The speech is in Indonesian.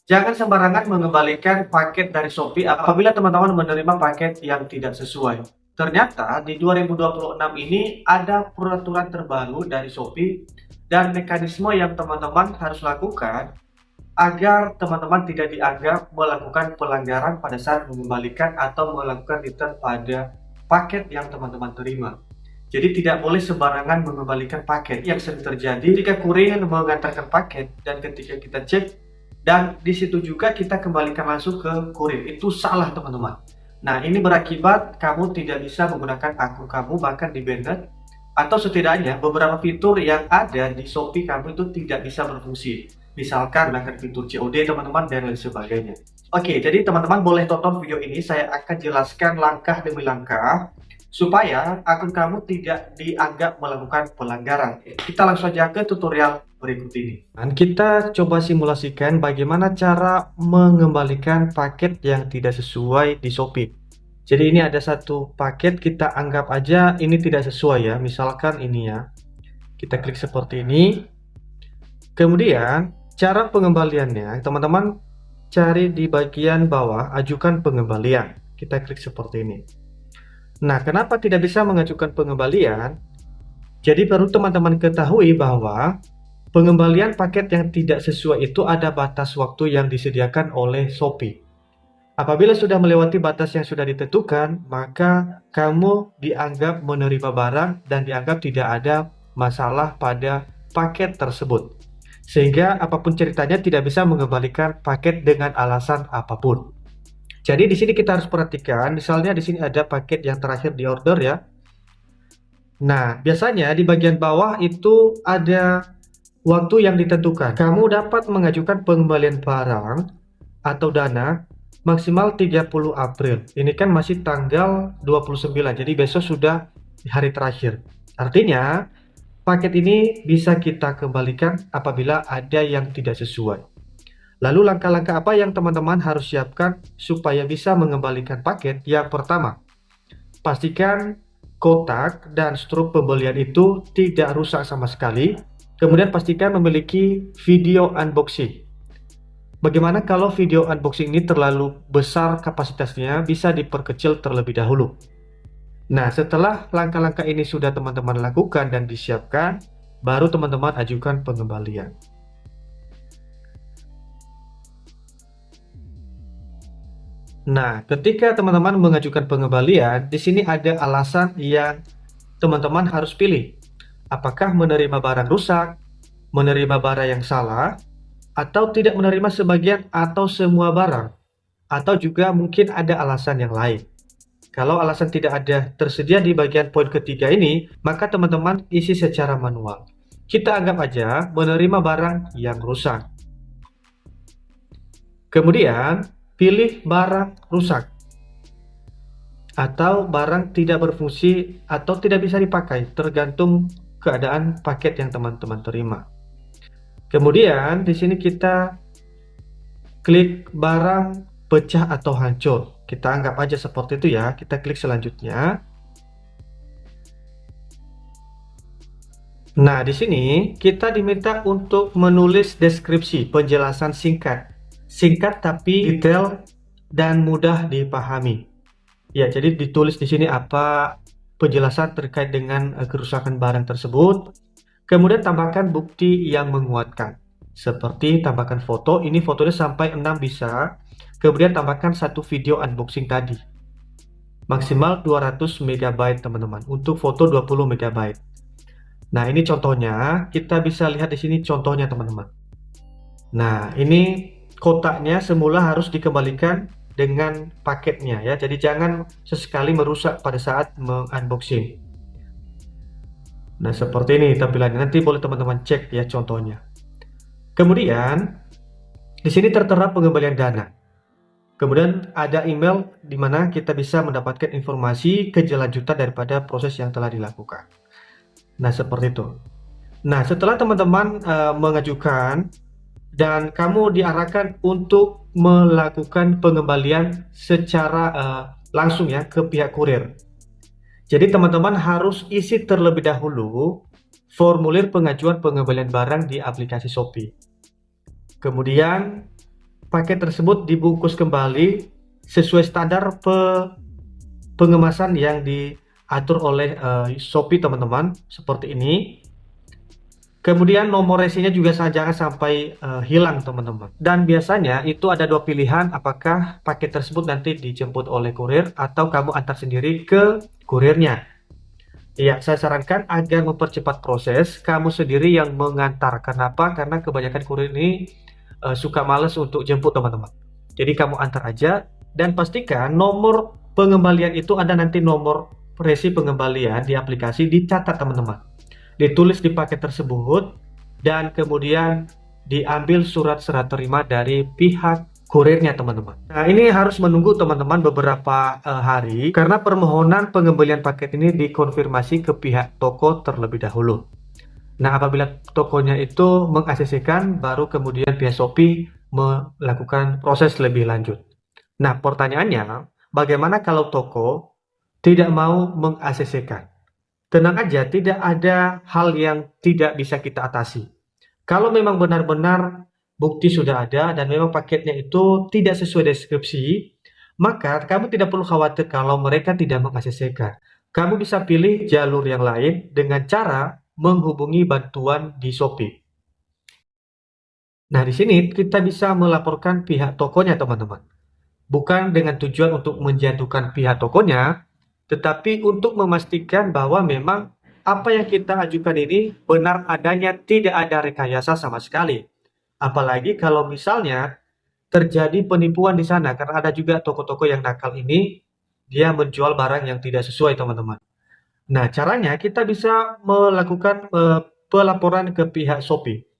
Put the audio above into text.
Jangan sembarangan mengembalikan paket dari Shopee apabila teman-teman menerima paket yang tidak sesuai. Ternyata di 2026 ini ada peraturan terbaru dari Shopee dan mekanisme yang teman-teman harus lakukan agar teman-teman tidak dianggap melakukan pelanggaran pada saat mengembalikan atau melakukan return pada paket yang teman-teman terima. Jadi tidak boleh sembarangan mengembalikan paket. Yang sering terjadi ketika kurir mengantarkan paket dan ketika kita cek dan di situ juga kita kembalikan langsung ke kurir, itu salah teman-teman. Nah, ini berakibat kamu tidak bisa menggunakan akun kamu bahkan di banned, atau setidaknya beberapa fitur yang ada di Shopee kamu itu tidak bisa berfungsi. Misalkan menggunakan fitur COD teman-teman dan lain sebagainya. Oke, jadi teman-teman boleh tonton video ini, saya akan jelaskan langkah demi langkah supaya akun kamu tidak dianggap melakukan pelanggaran. Kita langsung saja ke tutorial berikut ini. Dan kita coba simulasikan bagaimana cara mengembalikan paket yang tidak sesuai di Shopee. Jadi ini ada satu paket, kita anggap aja ini tidak sesuai ya, misalkan ini ya. Kita klik seperti ini. Kemudian cara pengembaliannya, teman-teman cari di bagian bawah, ajukan pengembalian. Kita klik seperti ini. Nah, kenapa tidak bisa mengajukan pengembalian? Jadi perlu teman-teman ketahui bahwa pengembalian paket yang tidak sesuai itu ada batas waktu yang disediakan oleh Shopee. Apabila sudah melewati batas yang sudah ditentukan, maka kamu dianggap menerima barang dan dianggap tidak ada masalah pada paket tersebut. Sehingga apapun ceritanya tidak bisa mengembalikan paket dengan alasan apapun. Jadi di sini kita harus perhatikan, misalnya di sini ada paket yang terakhir di order ya. Nah, biasanya di bagian bawah itu ada waktu yang ditentukan. Kamu dapat mengajukan pengembalian barang atau dana maksimal 30 April. Ini kan masih tanggal 29, jadi besok sudah hari terakhir. Artinya, paket ini bisa kita kembalikan apabila ada yang tidak sesuai. Lalu langkah-langkah apa yang teman-teman harus siapkan supaya bisa mengembalikan paket? Yang pertama, pastikan kotak dan struk pembelian itu tidak rusak sama sekali. Kemudian pastikan memiliki video unboxing. Bagaimana kalau video unboxing ini terlalu besar kapasitasnya, bisa diperkecil terlebih dahulu. Nah, setelah langkah-langkah ini sudah teman-teman lakukan dan disiapkan, baru teman-teman ajukan pengembalian. Nah, ketika teman-teman mengajukan pengembalian, di sini ada alasan yang teman-teman harus pilih. Apakah menerima barang rusak, menerima barang yang salah, atau tidak menerima sebagian atau semua barang, atau juga mungkin ada alasan yang lain. Kalau alasan tidak ada tersedia di bagian poin ketiga ini, maka teman-teman isi secara manual. Kita anggap aja menerima barang yang rusak. Kemudian, pilih barang rusak atau barang tidak berfungsi atau tidak bisa dipakai, tergantung keadaan paket yang teman-teman terima. Kemudian di sini kita klik barang pecah atau hancur. Kita anggap aja seperti itu ya. Kita klik selanjutnya. Nah, di sini kita diminta untuk menulis deskripsi, penjelasan singkat. Singkat tapi detail dan mudah dipahami. Ya, jadi ditulis di sini apa penjelasan terkait dengan kerusakan barang tersebut. Kemudian tambahkan bukti yang menguatkan. Seperti tambahkan foto, ini fotonya sampai 6 bisa. Kemudian tambahkan satu video unboxing tadi. Maksimal 200 MB teman-teman. Untuk foto 20 MB. Nah, ini contohnya. Kita bisa lihat di sini contohnya teman-teman. Nah, ini kotaknya semula harus dikembalikan dengan paketnya ya. Jadi jangan sesekali merusak pada saat mengunboxing. Nah, seperti ini tampilannya. Nanti boleh teman-teman cek ya contohnya. Kemudian di sini tertera pengembalian dana. Kemudian ada email di mana kita bisa mendapatkan informasi kelanjutan daripada proses yang telah dilakukan. Nah, seperti itu. Nah, setelah teman-teman mengajukan dan kamu diarahkan untuk melakukan pengembalian secara langsung ya ke pihak kurir. Jadi teman-teman harus isi terlebih dahulu formulir pengajuan pengembalian barang di aplikasi Shopee. Kemudian paket tersebut dibungkus kembali sesuai standar pengemasan yang diatur oleh Shopee teman-teman, seperti ini. Kemudian nomor resinya juga jangan sampai hilang teman-teman. Dan biasanya itu ada dua pilihan, apakah paket tersebut nanti dijemput oleh kurir atau kamu antar sendiri ke kurirnya. Ya, saya sarankan agar mempercepat proses, kamu sendiri yang mengantar. Kenapa? Karena kebanyakan kurir ini suka males untuk jemput teman-teman. Jadi kamu antar aja dan pastikan nomor pengembalian itu ada nanti nomor resi pengembalian di aplikasi dicatat teman-teman. Ditulis di paket tersebut dan kemudian diambil surat serah terima dari pihak kurirnya teman-teman. Nah, ini harus menunggu teman-teman beberapa hari karena permohonan pengembalian paket ini dikonfirmasi ke pihak toko terlebih dahulu. Nah, apabila tokonya itu meng-ACC-kan, baru kemudian pihak Shopee melakukan proses lebih lanjut. Nah, pertanyaannya, bagaimana kalau toko tidak mau meng-ACC-kan? Tenang aja, tidak ada hal yang tidak bisa kita atasi. Kalau memang benar-benar bukti sudah ada dan memang paketnya itu tidak sesuai deskripsi, maka kamu tidak perlu khawatir kalau mereka tidak meng-ACC-kan. Kamu bisa pilih jalur yang lain dengan cara menghubungi bantuan di Shopee. Nah, di sini kita bisa melaporkan pihak tokonya, teman-teman. Bukan dengan tujuan untuk menjatuhkan pihak tokonya, tetapi untuk memastikan bahwa memang apa yang kita ajukan ini benar adanya, tidak ada rekayasa sama sekali. Apalagi kalau misalnya terjadi penipuan di sana, karena ada juga toko-toko yang nakal ini, dia menjual barang yang tidak sesuai teman-teman. Nah, caranya kita bisa melakukan pelaporan ke pihak Shopee.